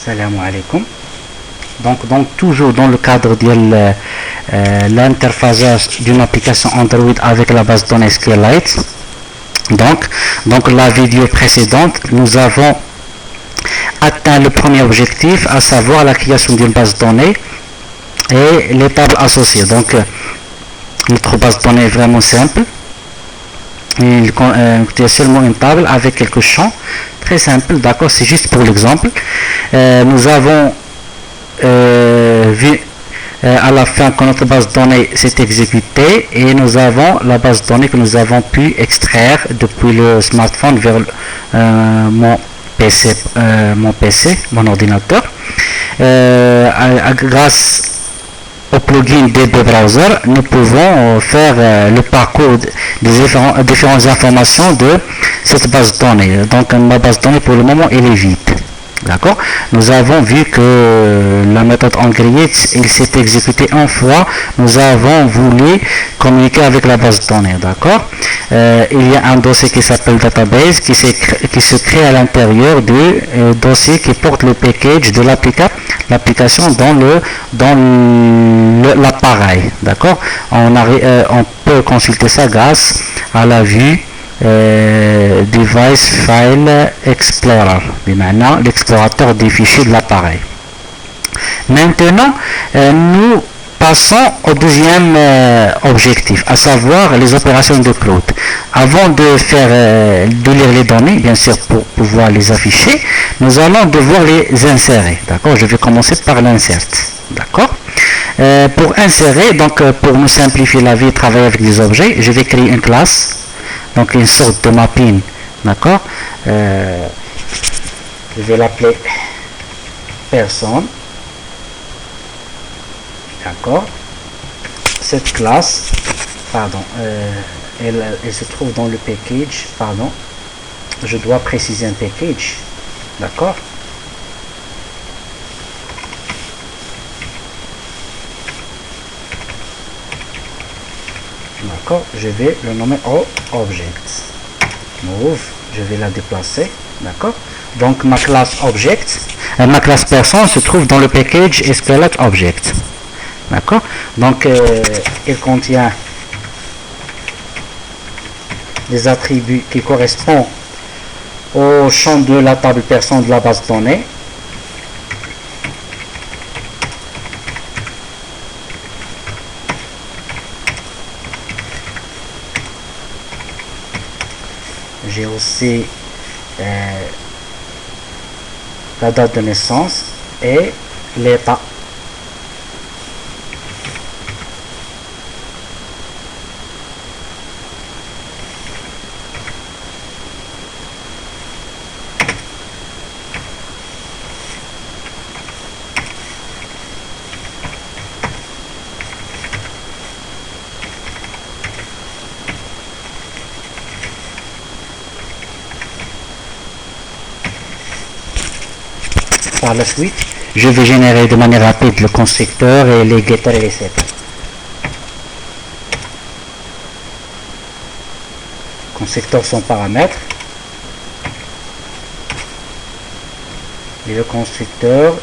Salam alaikum. Donc toujours dans le cadre de l'interfaçage d'une application Android avec la base de données SQLite. Donc la vidéo précédente, nous avons atteint le premier objectif, à savoir la création d'une base de données et les tables associées. Donc notre base de données est vraiment simple. Il contient seulement une table avec quelques champs, très simple, d'accord, c'est juste pour l'exemple. Nous avons vu à la fin que notre base de données s'est exécutée et nous avons la base de données que nous avons pu extraire depuis le smartphone vers mon PC, mon ordinateur. Grâce au plugin DB Browser, nous pouvons faire le parcours des différentes informations de cette base de données. Donc ma base de données pour le moment elle est vide. D'accord. Nous avons vu que la méthode onGreet, il s'est exécuté une fois. Nous avons voulu communiquer avec la base de données. D'accord. Il y a un dossier qui s'appelle database qui se crée à l'intérieur du dossier qui porte le package de l'application dans l'appareil. D'accord. On peut consulter ça grâce à la vue Device File Explorer, maintenant l'explorateur des fichiers de l'appareil. Maintenant, nous passons au deuxième objectif, à savoir les opérations de cloud. Avant de lire les données, bien sûr, pour pouvoir les afficher, nous allons devoir les insérer. D'accord. Je vais commencer par l'insert. D'accord. Pour insérer, donc pour nous simplifier la vie et travailler avec des objets, je vais créer une classe. Donc une sorte de mapping, d'accord. Je vais l'appeler personne, d'accord. Cette classe, pardon, elle se trouve dans le package, pardon. Je dois préciser un package, d'accord. D'accord, je vais le nommer object. Move, je vais la déplacer. D'accord. Donc ma classe object, ma classe personne se trouve dans le package SQLite object. D'accord. Donc il contient des attributs qui correspondent au champ de la table personne de la base de données. J'ai aussi la date de naissance et l'état. Par la suite, je vais générer de manière rapide le constructeur et les getters et les setters. Constructeur son paramètre et le constructeur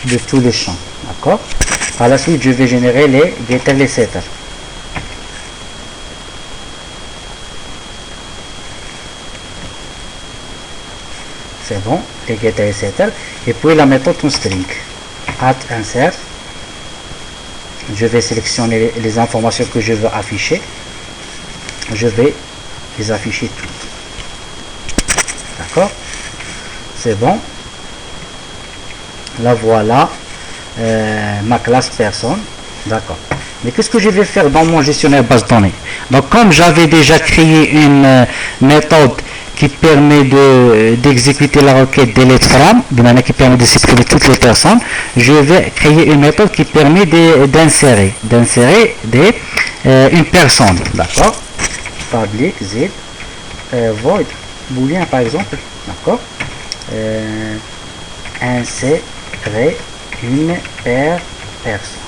de tous les champs. D'accord. Par la suite, je vais générer les getters et les setters. C'est bon, les getters et setters. Et puis la méthode toString. Add insert. Je vais sélectionner les informations que je veux afficher. Je vais les afficher toutes. D'accord. C'est bon. Là voilà ma classe personne. D'accord. Mais qu'est-ce que je vais faire dans mon gestionnaire base de données? Donc comme j'avais déjà créé une méthode qui permet d'exécuter la requête delete from, de manière qui permet de supprimer toutes les personnes, je vais créer une méthode qui permet d'insérer une personne. D'accord. Public z void boolean par exemple. D'accord. Insérer une personne.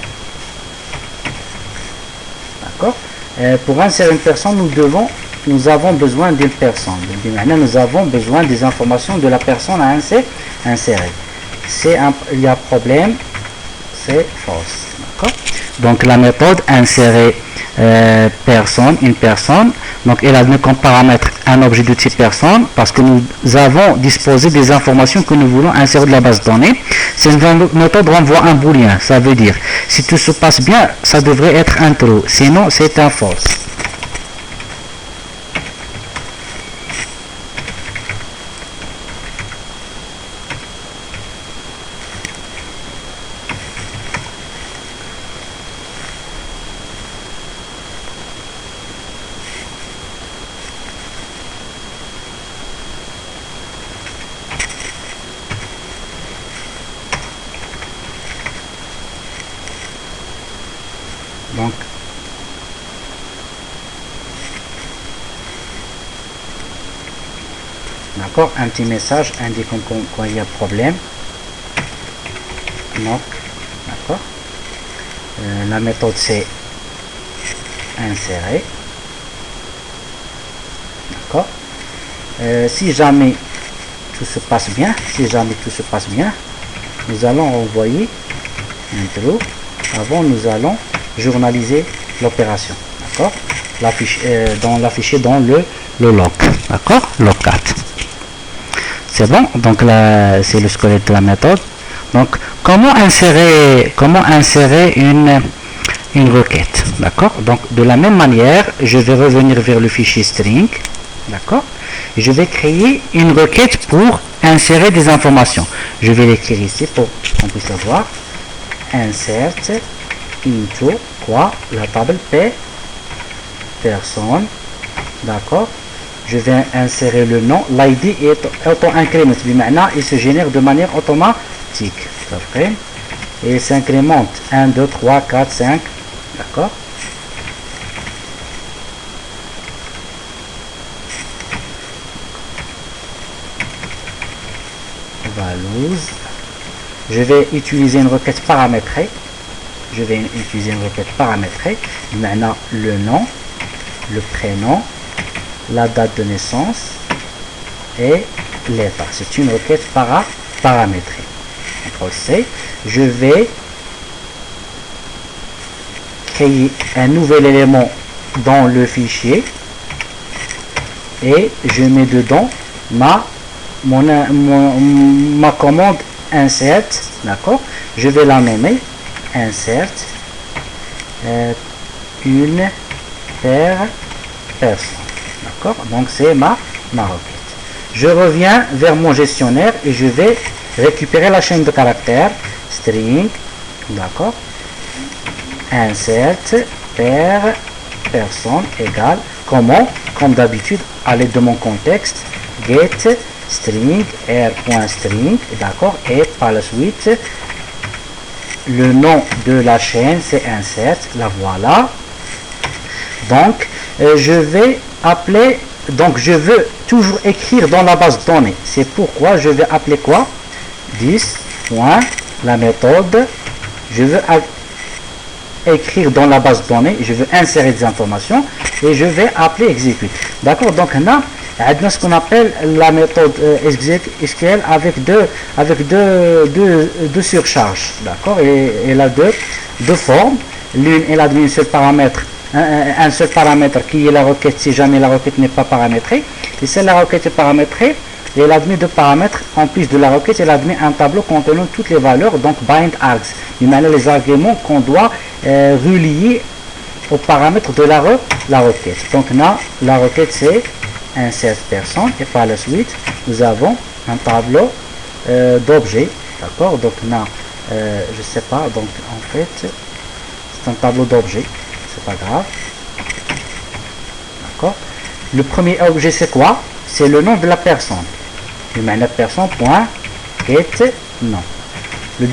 D'accord. Pour insérer une personne, nous avons besoin d'une personne. Nous avons besoin des informations de la personne à insérer. il y a problème, c'est false. D'accord? Donc la méthode insérer une personne, donc elle admet comme paramètre un objet de type personne parce que nous avons disposé des informations que nous voulons insérer de la base de données. Cette méthode renvoie un booléen, ça veut dire si tout se passe bien, ça devrait être un true, sinon c'est un false. Donc, d'accord, un petit message indiquant qu'il y a problème. Donc, d'accord. La méthode c'est insérer. D'accord. Si jamais tout se passe bien, nous allons envoyer un true. Avant, nous allons journaliser l'opération, d'accord, l'afficher dans le log, d'accord, log 4. C'est bon. Donc là c'est le squelette de la méthode. Donc comment insérer une requête, d'accord. Donc de la même manière, je vais revenir vers le fichier string, d'accord, et je vais créer une requête pour insérer des informations. Je vais l'écrire ici pour qu'on puisse voir. Insert into quoi, la table P personne, d'accord. Je vais insérer le nom, l'ID est auto-increment, maintenant il se génère de manière automatique, et il s'incrémente 1, 2, 3, 4, 5, d'accord. Values, je vais utiliser une requête paramétrée. Maintenant le nom, le prénom, la date de naissance et l'état. C'est une requête paramétrée. C. Je vais créer un nouvel élément dans le fichier et je mets dedans ma commande insert, d'accord. Je vais la nommer insert une personne, d'accord. Donc c'est ma requête. Je reviens vers mon gestionnaire et je vais récupérer la chaîne de caractères string, d'accord, insert personne égale comment, comme d'habitude à l'aide de mon contexte, get string r.string, d'accord, et par la suite le nom de la chaîne c'est insert, la voilà. Donc je vais appeler, donc je veux toujours écrire dans la base de données, c'est pourquoi je vais appeler quoi, 10. La méthode, je veux écrire dans la base de données, je veux insérer des informations et je vais appeler execute, d'accord. Donc là on a ce qu'on appelle la méthode SQL avec deux surcharges, d'accord, et elle a deux formes. L'une, elle a un seul paramètre, un seul paramètre qui est la requête si jamais la requête n'est pas paramétrée, et celle la requête est paramétrée, et elle admet deux paramètres. En plus de la requête, elle admet un tableau contenant toutes les valeurs, donc bind args, d'une manière les arguments qu'on doit relier aux paramètres de la requête. Donc là la requête c'est insert personne et par la suite nous avons un tableau d'objets, d'accord. Donc là je sais pas, donc en fait c'est un tableau d'objets, c'est pas grave, d'accord. Le premier objet c'est quoi, c'est le nom de la personne, la personne point get nom. Le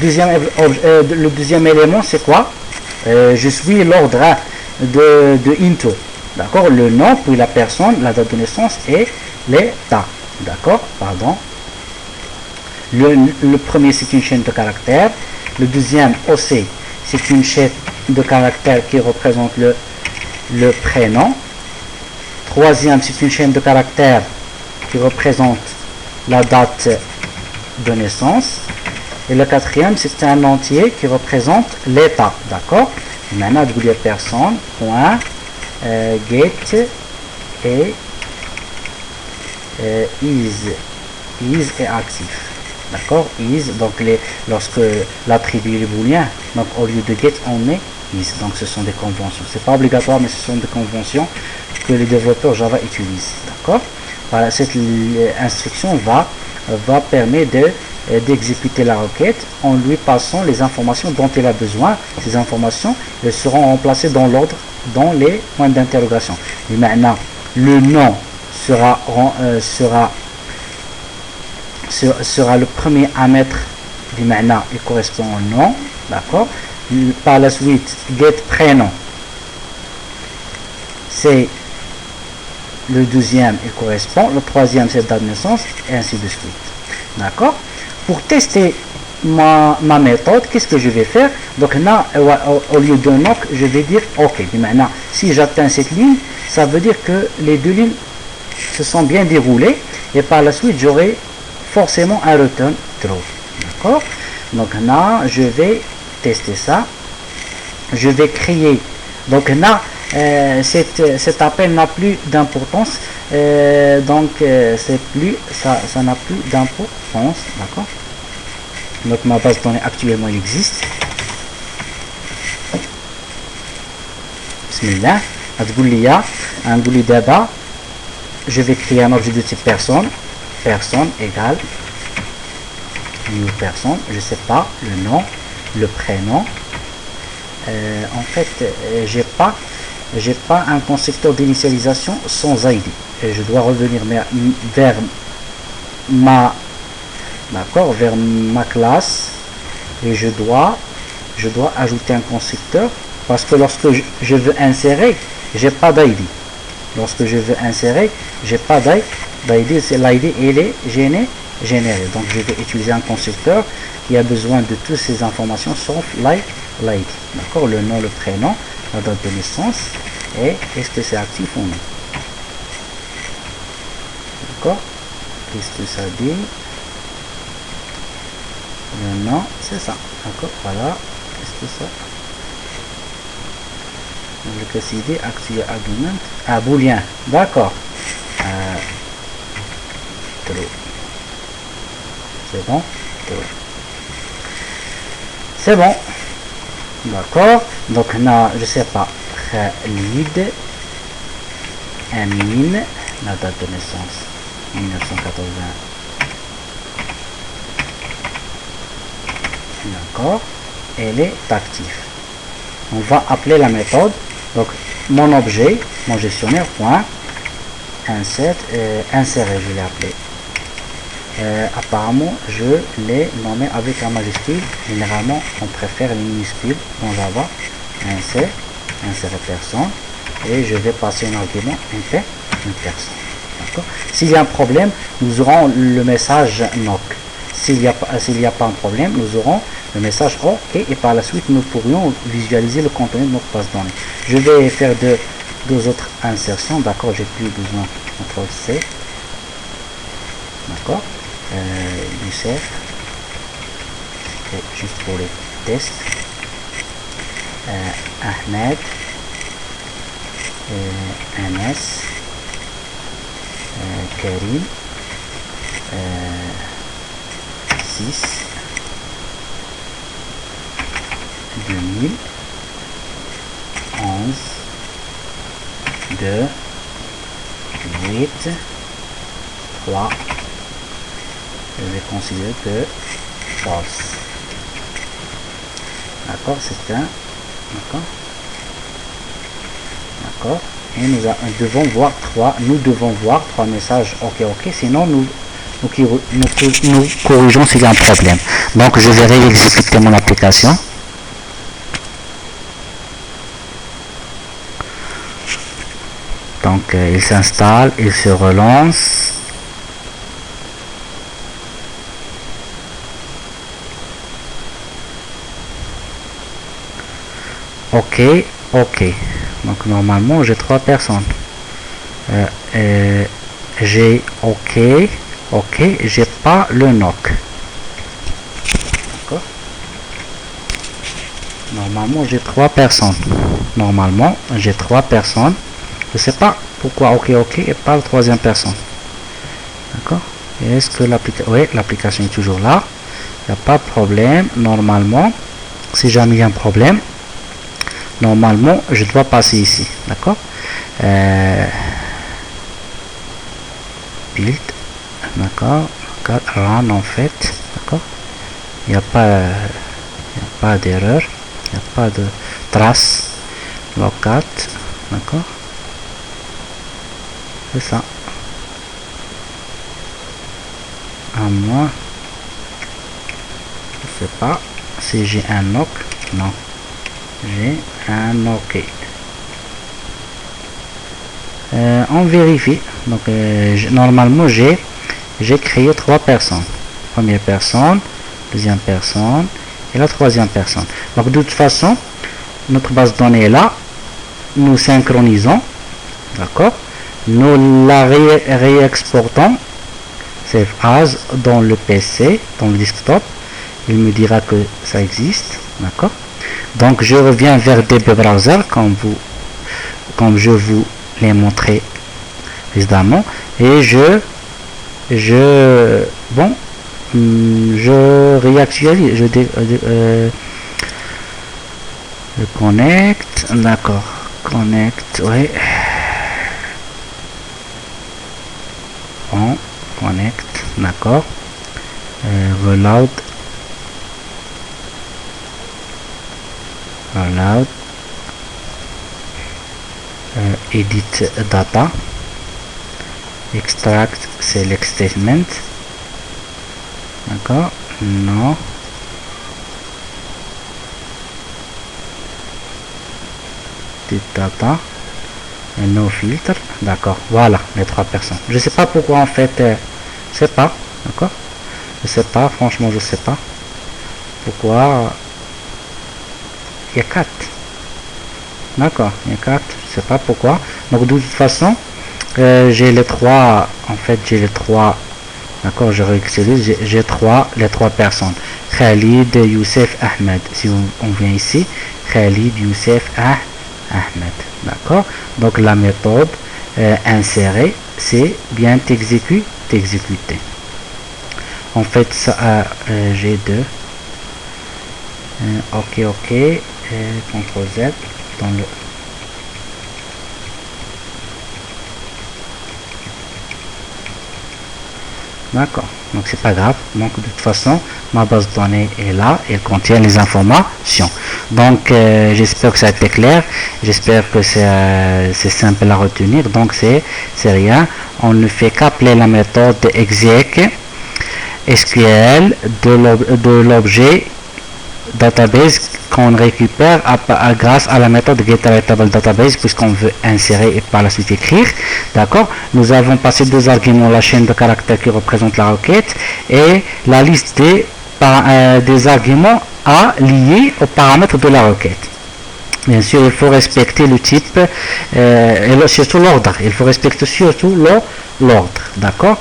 deuxième élément c'est quoi, je suis l'ordre de into, d'accord, le nom, puis la personne, la date de naissance et l'état, d'accord, pardon. Le premier c'est une chaîne de caractères, le deuxième OC c'est une chaîne de caractères qui représente le prénom, troisième c'est une chaîne de caractères qui représente la date de naissance, Et le quatrième, c'est un entier qui représente l'état, d'accord? Maintenant, je vous dis personne, point, get et is est actif. D'accord? Is, donc lorsque l'attribut est booléen, donc au lieu de get, on met is. Donc ce sont des conventions. C'est pas obligatoire, mais ce sont des conventions que les développeurs Java utilisent. D'accord? Voilà, cette instruction va permettre d'exécuter la requête en lui passant les informations dont il a besoin. Ces informations, elles seront remplacées dans l'ordre, dans les points d'interrogation. Et maintenant, le nom sera le premier à mettre du maintenant, il correspond au nom, d'accord. Par la suite, get prénom, c'est le deuxième, il correspond, le troisième, c'est date de naissance, et ainsi de suite, d'accord. Pour tester ma méthode, qu'est-ce que je vais faire? Donc là, au lieu d'un knock, je vais dire OK. Et maintenant, si j'atteins cette ligne, ça veut dire que les deux lignes se sont bien déroulées, et par la suite, j'aurai forcément un return true. D'accord? Donc là, je vais tester ça. Je vais créer. Donc là, cet appel n'a plus d'importance. Ça n'a plus d'importance. D'accord? Donc ma base de données actuellement existe. Bismillah. Je vais créer un objet de type personne. Personne égale new personne, je sais pas le nom, le prénom. En fait, j'ai pas un constructeur d'initialisation sans ID. Et je dois revenir vers ma classe et je dois ajouter un constructeur parce que lorsque je veux insérer, j'ai pas d'ID. Lorsque je veux insérer, j'ai pas d'ID. C'est l'ID et les généré. Donc je vais utiliser un constructeur qui a besoin de toutes ces informations sauf l'ID. D'accord? Le nom, le prénom, la date de naissance et est-ce que c'est actif ou non. D'accord? Qu'est-ce que ça dit? Le nom, c'est ça. D'accord? Voilà. Est-ce que ça? Le classe ID, actuel argument. Ah, booléen. D'accord. True. C'est bon? C'est bon. D'accord. Donc là, je sais pas. Khalid Amin, la date de naissance 1980. D'accord. Elle est active. On va appeler la méthode. Donc mon objet, mon gestionnaire point insérer, je l'ai appelé. Apparemment, je l'ai nommé avec un majuscule. Généralement, on préfère les minuscules dans Java. Insérer personne. Et je vais passer un argument une personne. D'accord. S'il y a un problème, nous aurons le message knock. S'il n'y a pas un problème, nous aurons le message OK. Et par la suite, nous pourrions visualiser le contenu de notre base de données. Je vais faire deux autres insertions. D'accord. J'ai plus besoin de CTRL C. D'accord. Youssef, juste pour les tests. Ahmed, Anas, Karim, 6 2011 2 8 3. Je vais considérer que false. D'accord, c'est un. D'accord. D'accord. Et nous devons voir trois messages OK, sinon nous corrigeons s'il y a un problème. Donc je vais réexécuter mon application. Donc il s'installe, il se relance. OK. Donc normalement j'ai 3 personnes. J'ai OK, j'ai pas le knock. Normalement, j'ai 3 personnes. Normalement, j'ai 3 personnes. Je sais pas pourquoi OK et pas la troisième personne. D'accord? Est-ce que l'application... Oui, l'application est toujours là. Il n'y a pas de problème. Normalement, si jamais il y a un problème, normalement, je dois passer ici. D'accord? Build. D'accord? Run en fait. D'accord? Il n'y a pas d'erreur. Il n'y a pas de trace. Locat. D'accord? C'est ça. À moi. Je sais pas si j'ai un knock. Non. J'ai un OK. On vérifie. Donc normalement j'ai créé 3 personnes. Première personne, deuxième personne et la troisième personne. Donc de toute façon, notre base de données est là. Nous synchronisons. D'accord? Nous la réexportons. Save as dans le PC, dans le desktop. Il me dira que ça existe. D'accord? Donc je reviens vers DB Browser comme je vous l'ai montré précédemment et je réactualise, je connecte, d'accord, connecte, oui, on connecte, d'accord, reload, edit data, extract select statement, d'accord, non, edit data, no filtre, d'accord, voilà les 3 personnes. Je sais pas pourquoi en fait, je sais pas, d'accord, je sais pas, franchement je sais pas pourquoi il y a 4. D'accord, il y a 4, je sais pas pourquoi. Donc de toute façon, j'ai les 3, en fait j'ai les 3, d'accord, je réutilise, j'ai les 3 personnes. Khalid, Youssef, Ahmed. Si on vient ici, Khalid, Youssef, Ahmed. D'accord. Donc la méthode insérer, c'est bien t'exécuter. En fait, ça j'ai 2. OK, CTRL Z dans le d'accord, donc c'est pas grave. Donc de toute façon ma base de données est là, elle contient les informations. Donc j'espère que ça a été clair, j'espère que c'est simple à retenir. Donc c'est rien, on ne fait qu'appeler la méthode exec SQL de l'objet database qu'on récupère grâce à la méthode getIteratableDatabase, puisqu'on veut insérer et par la suite écrire. D'accord? Nous avons passé 2 arguments, la chaîne de caractères qui représente la requête et la liste des arguments liés aux paramètres de la requête. Bien sûr, il faut respecter le type et surtout l'ordre. Il faut respecter surtout l'ordre. D'accord?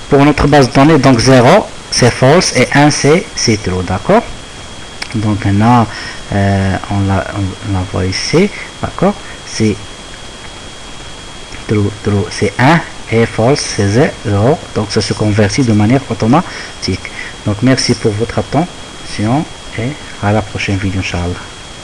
Pour notre base de données, donc 0 c'est false et 1 c'est true. D'accord? Donc maintenant on la voit ici. D'accord? C'est true c'est 1 et false c'est 0. Donc ça se convertit de manière automatique. Donc merci pour votre attention et à la prochaine vidéo, Inch'Allah.